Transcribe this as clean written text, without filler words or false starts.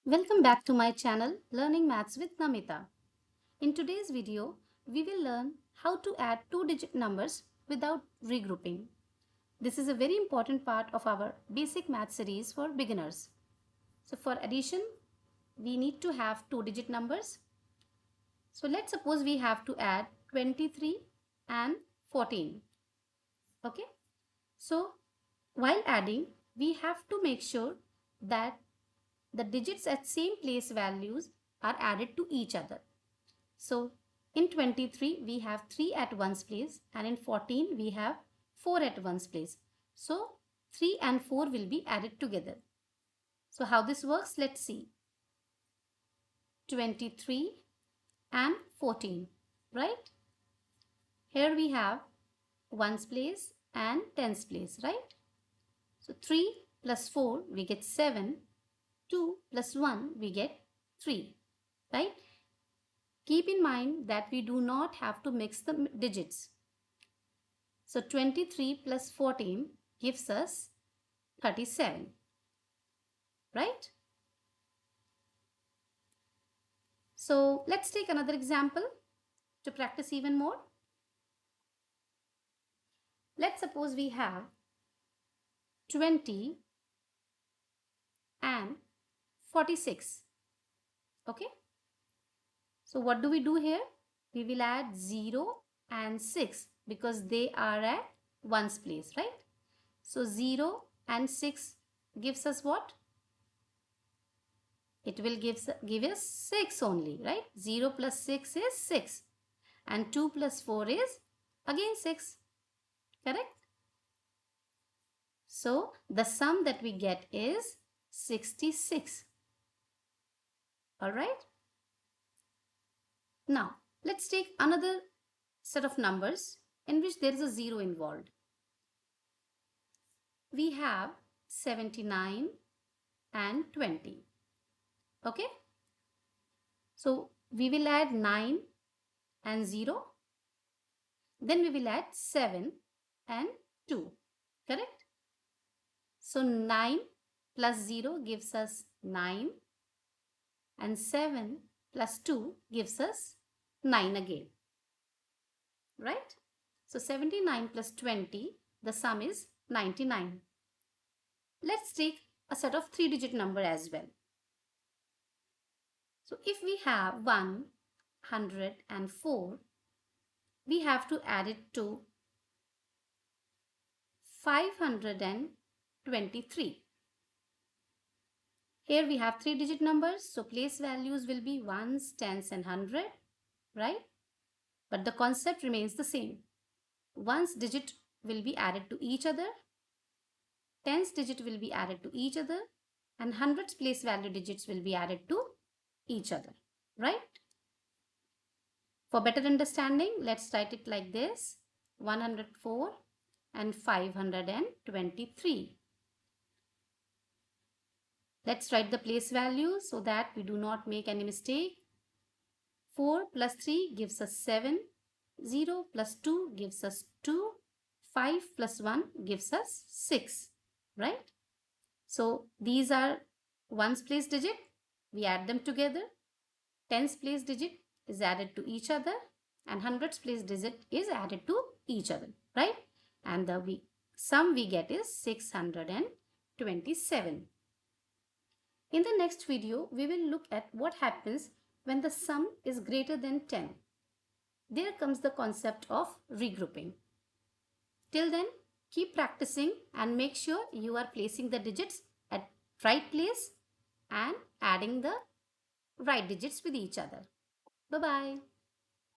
Welcome back to my channel Learning Maths with Namita. In today's video, we will learn how to add two-digit numbers without regrouping. This is a very important part of our basic math series for beginners. So for addition, we need to have two-digit numbers. So let's suppose we have to add 23 and 14. Okay. So while adding, we have to make sure that the digits at same place values are added to each other. So in 23 we have 3 at ones place and in 14 we have 4 at ones place. So 3 and 4 will be added together. So how this works, let's see. 23 and 14, right? Here we have ones place and tens place, right? So 3 plus 4 we get 7, 2 plus 1 we get 3, right? Keep in mind that we do not have to mix the digits. So 23 plus 14 gives us 37, right? So let's take another example to practice even more. Let's suppose we have 20 and 46. Okay. So what do we do here? We will add 0 and 6 because they are at ones place, right? So 0 and 6 gives us what? It will give us 6 only, right? 0 plus 6 is 6 and 2 plus 4 is again 6, correct? So the sum that we get is 66. All right. Now let's take another set of numbers in which there is a 0 involved. We have 79 and 20. Okay. So we will add 9 and 0. Then we will add 7 and 2. Correct? So 9 plus 0 gives us 9 and 7 plus 2 gives us 9 again. Right? So 79 plus 20, the sum is 99. Let's take a set of three-digit number as well. So if we have 104, we have to add it to 523. Here we have three-digit numbers, so place values will be ones, tens and 100, right? But the concept remains the same. Ones digit will be added to each other, tens digit will be added to each other, and hundreds place value digits will be added to each other, right? For better understanding, let's write it like this: 104 and 523. Let's write the place values so that we do not make any mistake. 4 plus 3 gives us 7. 0 plus 2 gives us 2. 5 plus 1 gives us 6. Right? So these are ones place digit. We add them together. Tens place digit is added to each other. And hundreds place digit is added to each other. Right? And the sum we get is 627. In the next video, we will look at what happens when the sum is greater than 10. There comes the concept of regrouping. Till then, keep practicing and make sure you are placing the digits at right place and adding the right digits with each other. Bye-bye.